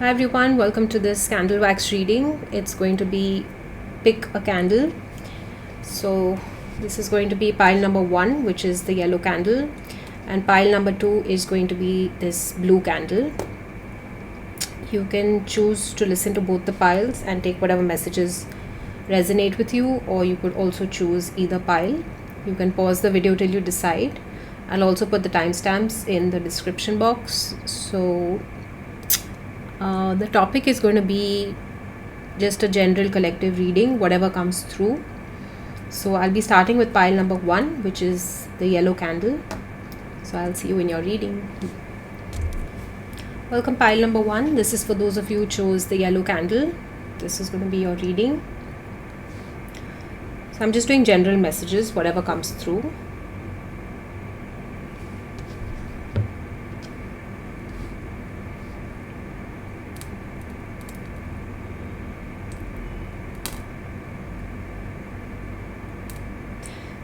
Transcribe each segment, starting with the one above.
Hi everyone, welcome to this candle wax reading. It's going to be pick a candle. So this is going to be pile number 1, which is the yellow candle, and pile number 2 is going to be this blue candle. You can choose to listen to both the piles and take whatever messages resonate with you, or you could also choose either pile. You can pause the video till you decide. I'll also put the timestamps in the description box. So the topic is going to be just a general collective reading, whatever comes through. So I'll be starting with pile number 1, which is the yellow candle. So I'll see you in your reading. Welcome pile number 1. This is for those of you who chose the yellow candle. This is going to be your reading. So I'm just doing general messages, whatever comes through.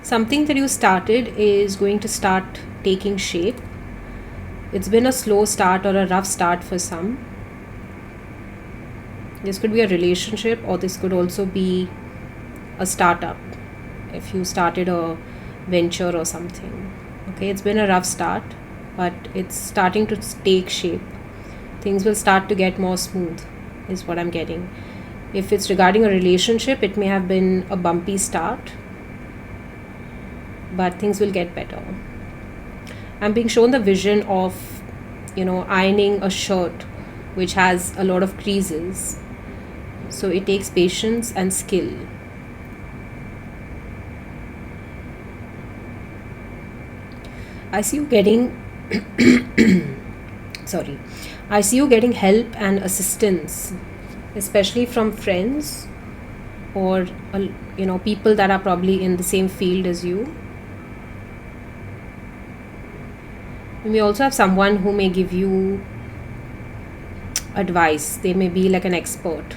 Something that you started is going to start taking shape. It's been a slow start or a rough start for some. This could be a relationship, or this could also be a startup if you started a venture or something. Okay, it's been a rough start, but it's starting to take shape. Things will start to get more smooth, is what I'm getting. If it's regarding a relationship, it may have been a bumpy start, but things will get better. I'm being shown the vision of, ironing a shirt which has a lot of creases. So it takes patience and skill. I see you getting I see you getting help and assistance, especially from friends or people that are probably in the same field as you. We also have someone who may give you advice. They may be like an expert.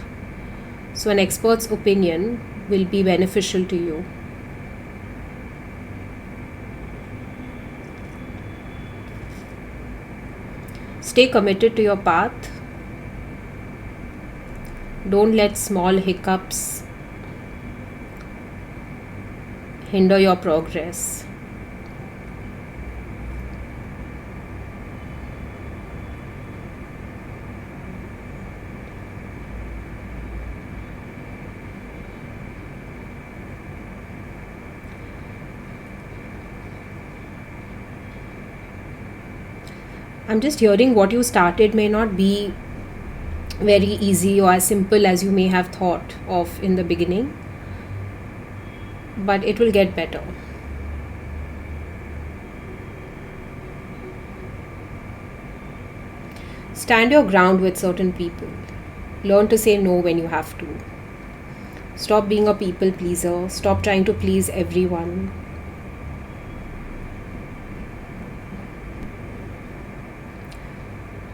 So an expert's opinion will be beneficial to you. Stay committed to your path. Don't let small hiccups hinder your progress. I'm just hearing what you started may not be very easy or as simple as you may have thought of in the beginning, but it will get better. Stand your ground with certain people. Learn to say no when you have to. Stop being a people pleaser. Stop trying to please everyone.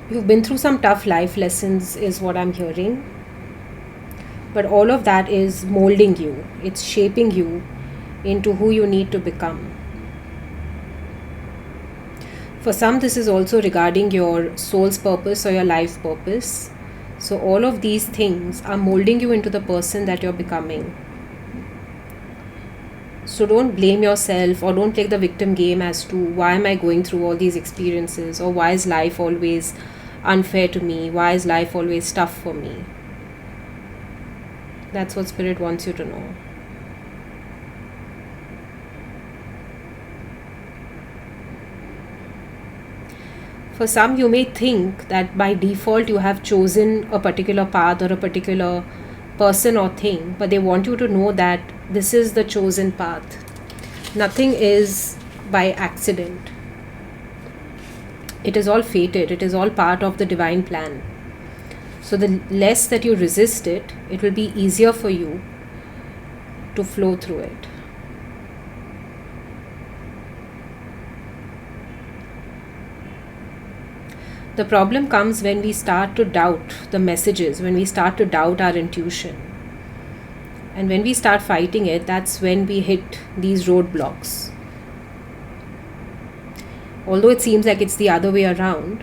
You've been through some tough life lessons, is what I'm hearing. But all of that is molding you. It's shaping you into who you need to become. For some, this is also regarding your soul's purpose or your life purpose. So all of these things are molding you into the person that you're becoming. So don't blame yourself or don't play the victim game as to why am I going through all these experiences, or why is life always unfair to me, why is life always tough for me. That's what Spirit wants you to know. For some, you may think that by default you have chosen a particular path or a particular person or thing, but they want you to know that this is the chosen path. Nothing is by accident. It is all fated. It is all part of the divine plan. So the less that you resist it, it will be easier for you to flow through it. The problem comes when we start to doubt the messages, when we start to doubt our intuition. And when we start fighting it, that's when we hit these roadblocks. Although it seems like it's the other way around,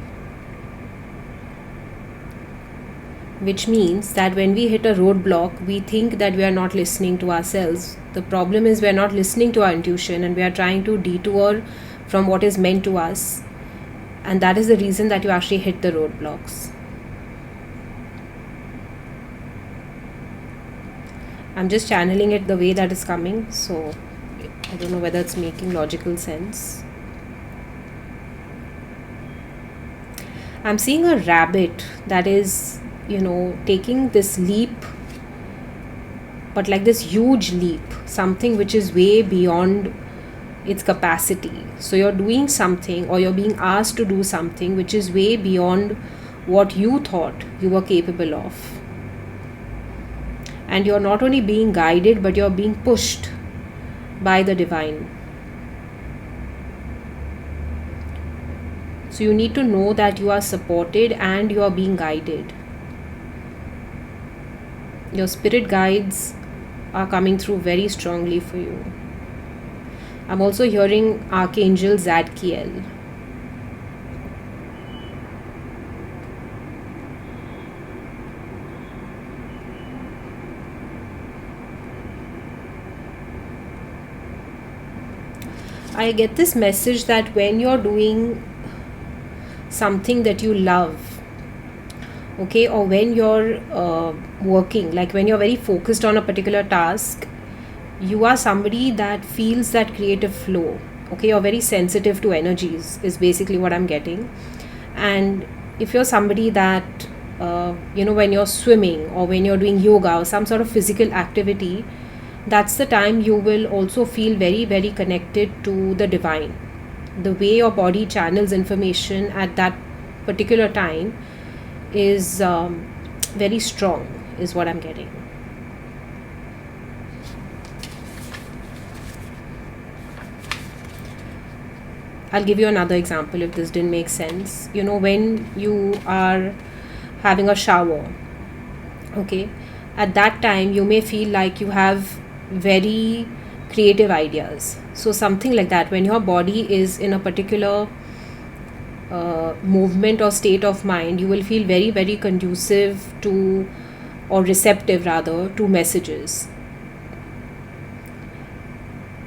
which means that when we hit a roadblock, we think that we are not listening to ourselves. The problem is we are not listening to our intuition, and we are trying to detour from what is meant to us, and that is the reason that you actually hit the roadblocks. I'm just channeling it the way that is coming, so I don't know whether it's making logical sense. I'm seeing a rabbit that is, taking this leap, but like this huge leap, something which is way beyond its capacity. So you're doing something, or you're being asked to do something which is way beyond what you thought you were capable of. And you're not only being guided, but you're being pushed by the divine. So you need to know that you are supported and you are being guided. Your spirit guides are coming through very strongly for you. I'm also hearing Archangel Zadkiel. I get this message that when you're doing something that you love, okay, or when you're working, like when you're very focused on a particular task, you are somebody that feels that creative flow. Okay, you're very sensitive to energies is basically what I'm getting. And if you're somebody that when you're swimming, or when you're doing yoga or some sort of physical activity, that's the time you will also feel very, very connected to the divine. The way your body channels information at that particular time is very strong, is what I'm getting. I'll give you another example if this didn't make sense. When you are having a shower, okay, at that time you may feel like you have very creative ideas. So something like that, when your body is in a particular movement or state of mind, you will feel very, very conducive to, or receptive rather, to messages.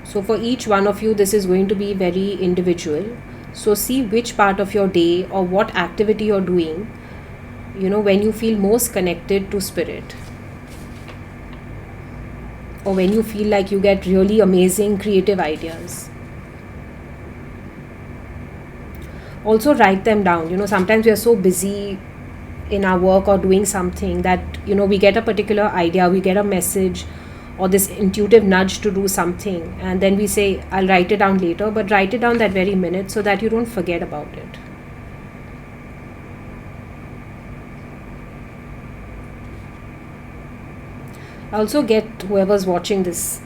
So for each one of you, this is going to be very individual. So see which part of your day or what activity you're doing, when you feel most connected to spirit, or when you feel like you get really amazing creative ideas. Also write them down. Sometimes we are so busy in our work or doing something that, we get a particular idea, we get a message or this intuitive nudge to do something, and then we say, I'll write it down later, but write it down that very minute so that you don't forget about it. I also get whoever's watching this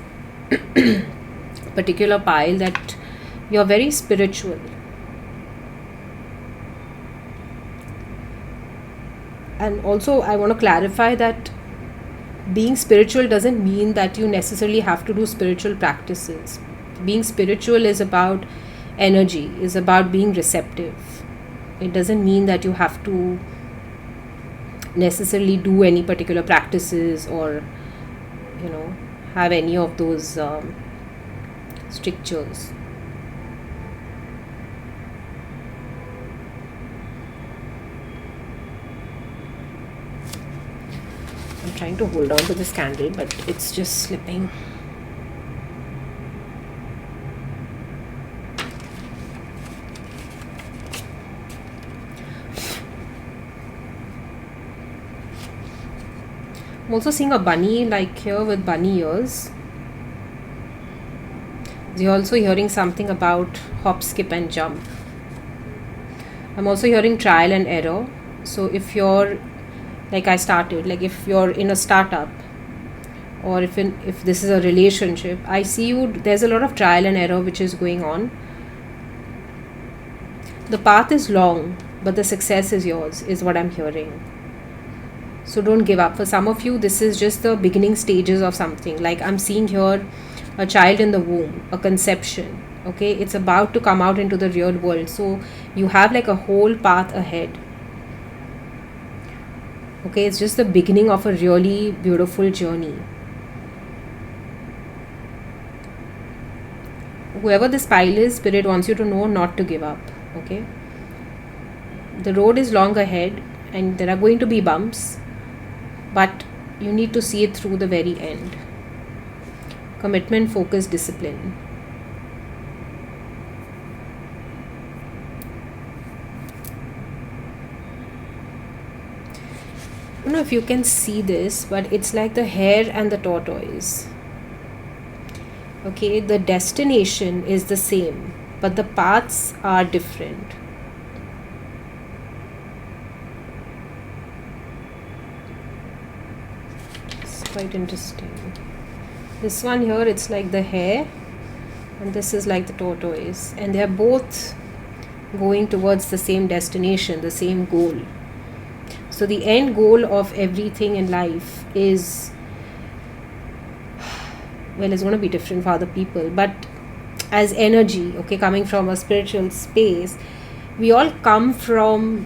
particular pile that you're very spiritual. And also I want to clarify that being spiritual doesn't mean that you necessarily have to do spiritual practices. Being spiritual is about energy, is about being receptive. It doesn't mean that you have to necessarily do any particular practices or have any of those strictures. I'm trying to hold on to this candle, but it's just slipping. I'm also seeing a bunny like here with bunny ears. You're also hearing something about hop, skip and jump. I'm also hearing trial and error. So if you're, like I started, like if you're in a startup, or if this is a relationship, I see you, there's a lot of trial and error which is going on. The path is long, but the success is yours, is what I'm hearing. So don't give up. For some of you, this is just the beginning stages of something. Like I'm seeing here a child in the womb, a conception. Okay, it's about to come out into the real world. So you have like a whole path ahead. Okay, it's just the beginning of a really beautiful journey. Whoever this pile is, Spirit wants you to know not to give up. Okay, the road is long ahead and there are going to be bumps, but you need to see it through the very end. Commitment, focus, discipline. I don't know if you can see this, but it's like the hare and the tortoise. Okay, the destination is the same, but the paths are different. It's quite interesting. This one here, it's like the hare, and this is like the tortoise, and they are both going towards the same destination, the same goal. So the end goal of everything in life is, well, it's going to be different for other people, but as energy, okay, coming from a spiritual space, we all come from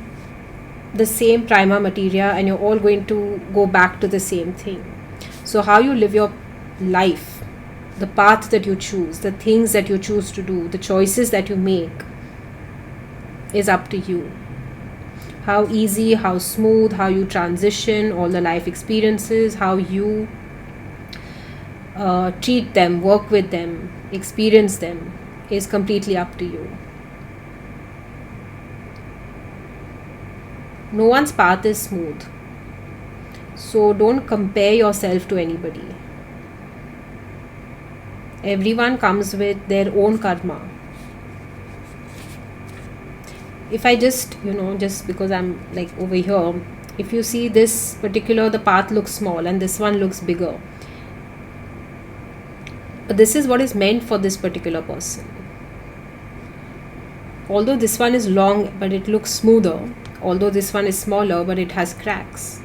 the same prima materia, and you're all going to go back to the same thing. So how you live your life, the path that you choose, the things that you choose to do, the choices that you make is up to you. How easy, how smooth, how you transition, all the life experiences, how you treat them, work with them, experience them is completely up to you. No one's path is smooth. So don't compare yourself to anybody. Everyone comes with their own karma. If I just, just because I'm like over here, if you see this particular, the path looks small and this one looks bigger. But this is what is meant for this particular person. Although this one is long, but it looks smoother. Although this one is smaller, but it has cracks.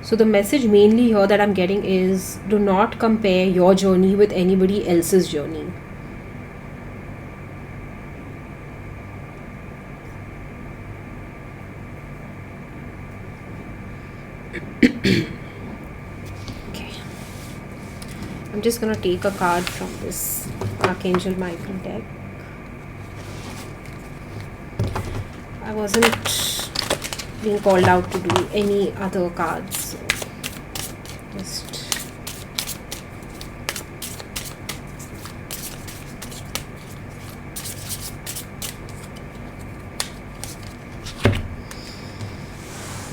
So the message mainly here that I'm getting is, do not compare your journey with anybody else's journey. Okay, I'm just gonna take a card from this Archangel Michael deck. I wasn't being called out to do any other cards, so just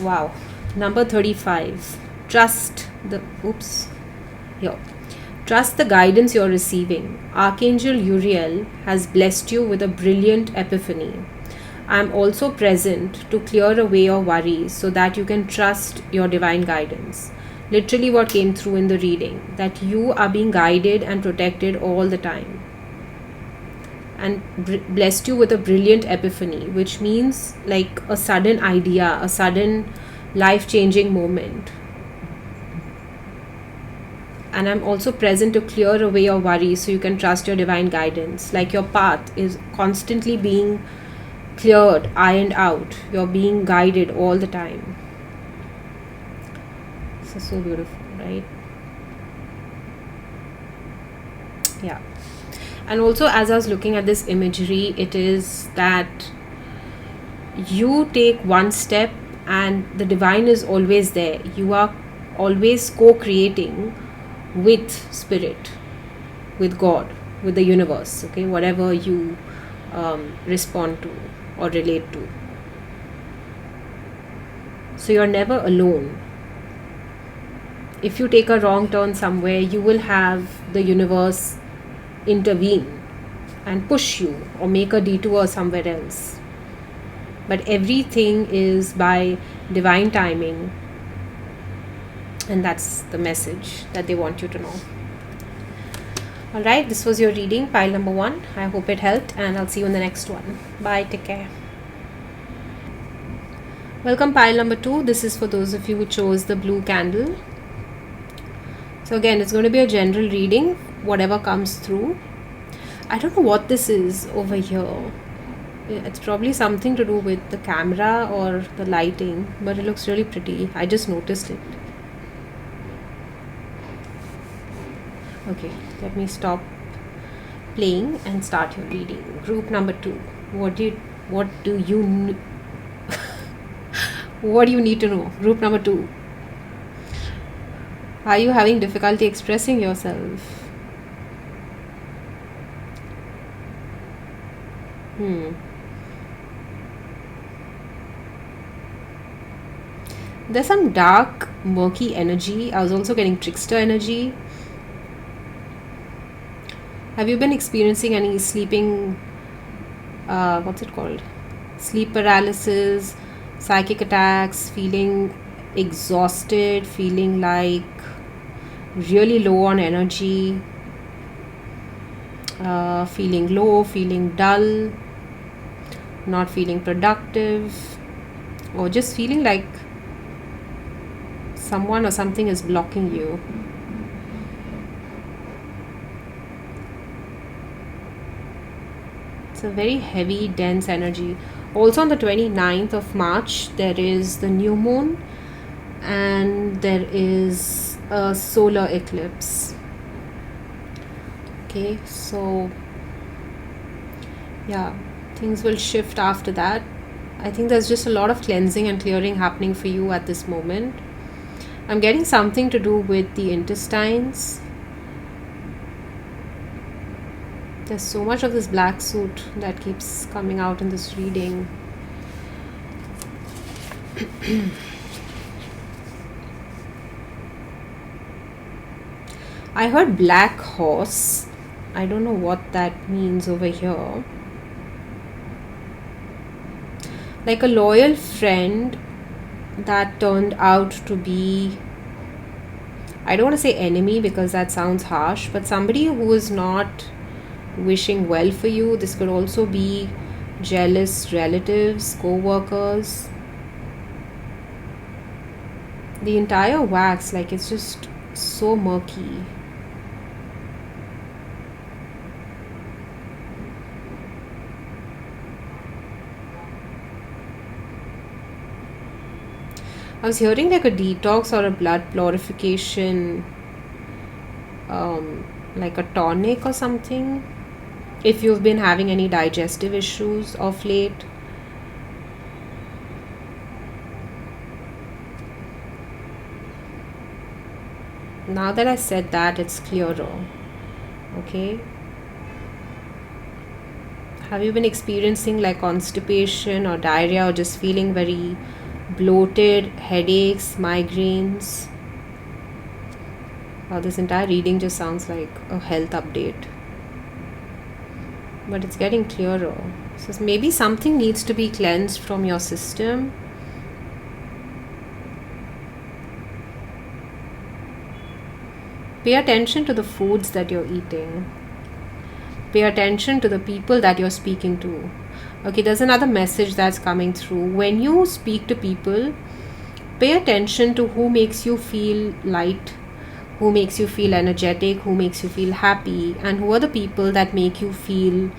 wow. Number 35. Trust the guidance you're receiving. Archangel Uriel has blessed you with a brilliant epiphany. I am also present to clear away your worries so that you can trust your divine guidance. Literally what came through in the reading, that you are being guided and protected all the time. And blessed you with a brilliant epiphany, which means like a sudden idea, a sudden life-changing moment. And I'm also present to clear away your worries so you can trust your divine guidance. Like your path is constantly being cleared, ironed out. You're being guided all the time. This is so beautiful, right? Yeah. And also, as I was looking at this imagery, it is that you take one step and the divine is always there. You are always co-creating with spirit, with God, with the universe, okay, whatever you respond to or relate to. So you're never alone. If you take a wrong turn somewhere, you will have the universe intervene and push you or make a detour somewhere else. But everything is by divine timing, and that's the message that they want you to know. Alright, this was your reading, pile number 1. I hope it helped, and I'll see you in the next one. Bye, take care. Welcome, pile number 2. This is for those of you who chose the blue candle. So again, it's going to be a general reading, whatever comes through. I don't know what this is over here. It's probably something to do with the camera or the lighting, but it looks really pretty. I just noticed it. Okay, let me stop playing and start your reading. Group number 2. What do you what do you need to know? Group number 2. Are you having difficulty expressing yourself? There's some dark, murky energy. I was also getting trickster energy. Have you been experiencing any sleeping, what's it called? Sleep paralysis, psychic attacks, feeling exhausted, feeling like really low on energy, feeling low, feeling dull, not feeling productive, or just feeling like someone or something is blocking you? It's a very heavy, dense energy. Also on the 29th of March, there is the new moon and there is a solar eclipse. Okay, so yeah, things will shift after that. I think there's just a lot of cleansing and clearing happening for you at this moment. I'm getting something to do with the intestines. There's so much of this black suit that keeps coming out in this reading. I heard black horse. I don't know what that means over here. Like a loyal friend that turned out to be, I don't want to say enemy because that sounds harsh, but somebody who is not wishing well for you. This could also be jealous relatives, co-workers. The entire wax, like, it's just so murky. I was hearing like a detox or a blood purification, like a tonic or something, if you've been having any digestive issues of late. Now that I said that, it's clearer. Okay. Have you been experiencing like constipation or diarrhea, or just feeling very bloated, headaches, migraines? Wow, this entire reading just sounds like a health update. But it's getting clearer. So maybe something needs to be cleansed from your system. Pay attention to the foods that you're eating. Pay attention to the people that you're speaking to. Okay, there's another message that's coming through. When you speak to people, pay attention to who makes you feel light, who makes you feel energetic, who makes you feel happy, and who are the people that make you feel,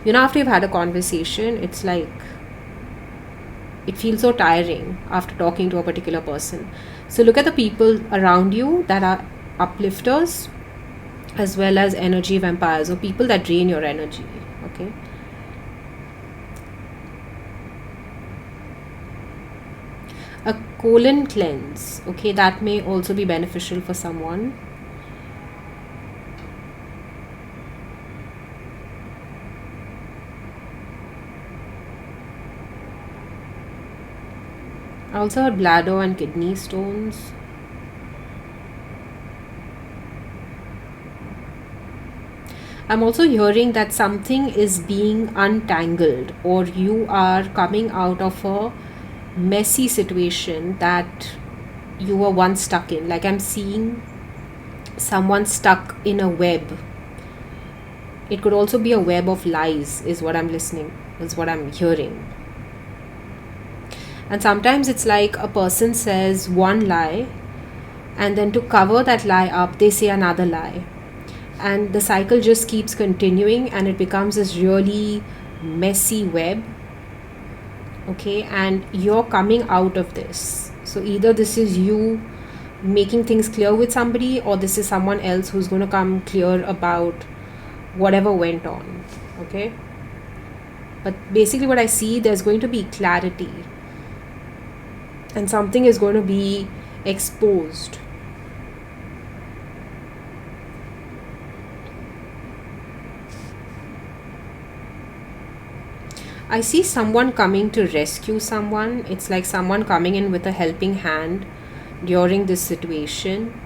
after you've had a conversation, it's like, it feels so tiring after talking to a particular person. So look at the people around you that are uplifters, as well as energy vampires, or people that drain your energy. Okay. A colon cleanse. Okay, that may also be beneficial for someone. I also heard bladder and kidney stones. I'm also hearing that something is being untangled, or you are coming out of a messy situation that you were once stuck in. Like, I'm seeing someone stuck in a web. It could also be a web of lies, is what I'm hearing. And sometimes it's like a person says one lie, and then to cover that lie up, they say another lie. And the cycle just keeps continuing, and it becomes this really messy web okay, and you're coming out of this. So either this is you making things clear with somebody, or this is someone else who's going to come clear about whatever went on, okay? But basically what I see, there's going to be clarity and something is going to be exposed. I see someone coming to rescue someone. It's like someone coming in with a helping hand during this situation.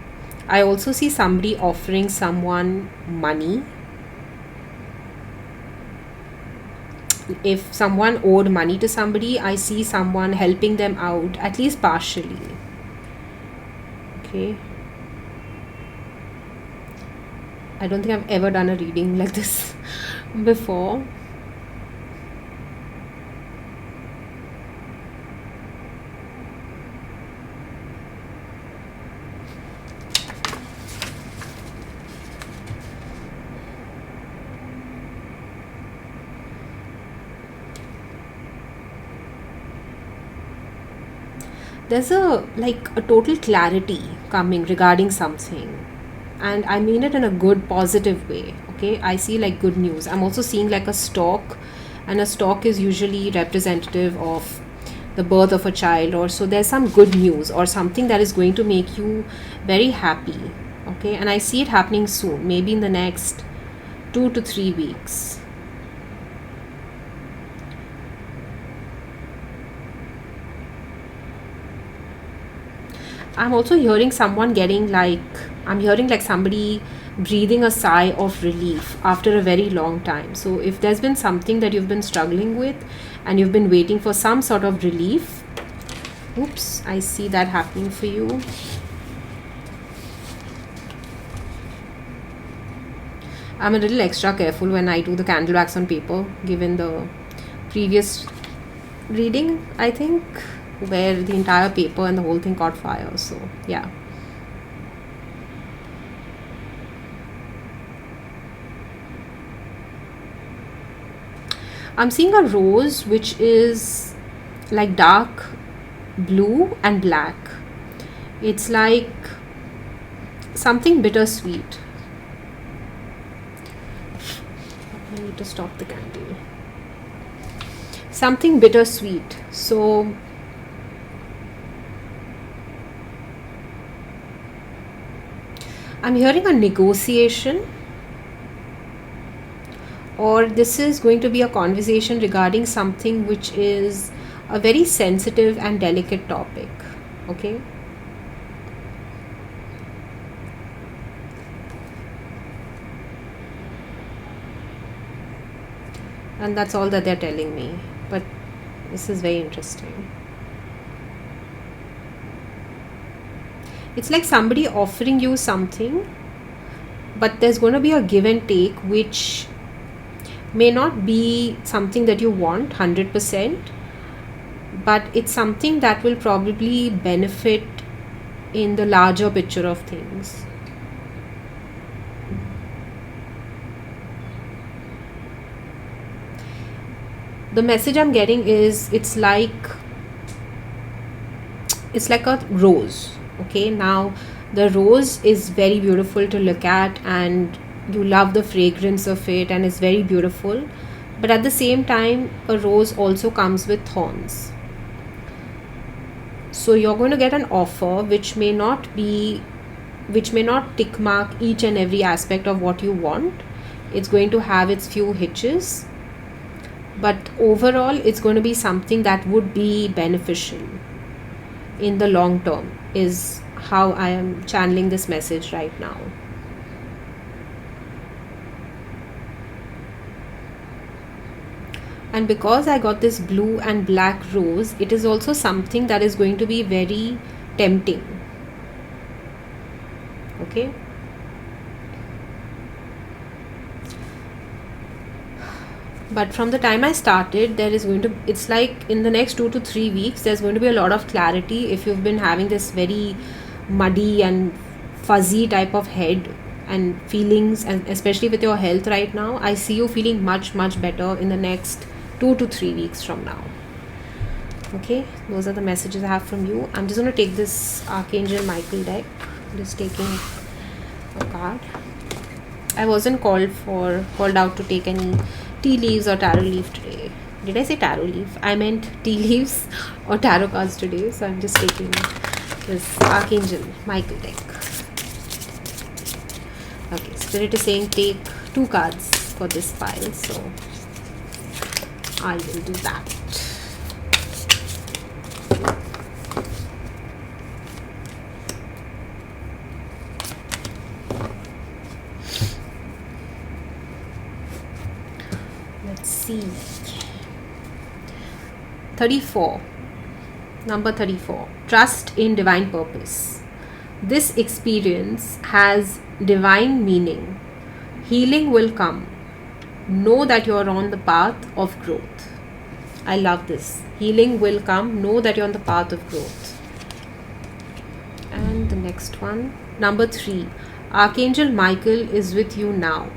I also see somebody offering someone money. If someone owed money to somebody, I see someone helping them out, at least partially. Okay. I don't think I've ever done a reading like this before. There's a total clarity coming regarding something, and I mean it in a good positive way. Okay, I see like good news. I'm also seeing like a stalk, and a stalk is usually representative of the birth of a child, or so there's some good news or something that is going to make you very happy. Okay, and I see it happening soon, maybe in the next 2 to 3 weeks. I'm also hearing someone I'm hearing like somebody breathing a sigh of relief after a very long time. So if there's been something that you've been struggling with and you've been waiting for some sort of relief, oops, I see that happening for you. I'm a little extra careful when I do the candle wax on paper, given the previous reading, I think, where the entire paper and the whole thing caught fire. So yeah, I'm seeing a rose which is like dark blue and black. It's like something bittersweet. I need to stop the candle. Something bittersweet. So I'm hearing a negotiation, or this is going to be a conversation regarding something which is a very sensitive and delicate topic. Okay. And that's all that they're telling me. But this is very interesting. It's like somebody offering you something, but there's going to be a give and take, which may not be something that you want 100%, but it's something that will probably benefit in the larger picture of things. The message I'm getting is it's like a rose. Okay, now the rose is very beautiful to look at and you love the fragrance of it and it's very beautiful, but at the same time a rose also comes with thorns. So you're going to get an offer which may not tick mark each and every aspect of what you want. It's going to have its few hitches, but overall it's going to be something that would be beneficial in the long term, is how I am channeling this message right now. And because I got this blue and black rose, it is also something that is going to be very tempting. Okay. But from the time I started, it's like in the next 2 to 3 weeks, there's going to be a lot of clarity. If you've been having this very muddy and fuzzy type of head and feelings, and especially with your health right now, I see you feeling much, much better in the next 2 to 3 weeks from now. Okay, those are the messages I have from you. I'm just going to take this Archangel Michael deck. I'm just taking a card. I wasn't called out to take any tea leaves or tarot leaf today. Did I say tarot leaf? I meant tea leaves or tarot cards today. So I'm just taking this Archangel Michael deck. Okay, Spirit is saying take 2 cards for this pile. So I will do that. Let's see. 34. Number 34. Trust in divine purpose. This experience has divine meaning. Healing will come. Know that you are on the path of growth. I love this. Healing will come. Know that you're on the path of growth. And the next one. Number 3. Archangel Michael is with you now.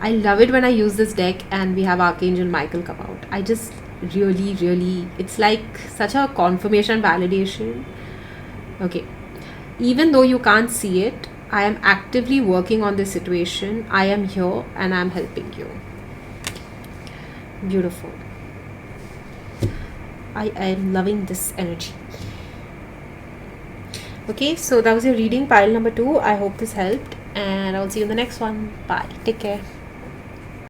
I love it when I use this deck and we have Archangel Michael come out. I just really, it's like such a confirmation, validation. Okay. Even though you can't see it, I am actively working on this situation. I am here and I'm helping you. Beautiful. I am loving this energy. Okay, so that was your reading, pile number 2. I hope this helped and I'll see you in the next one. Bye. Take care.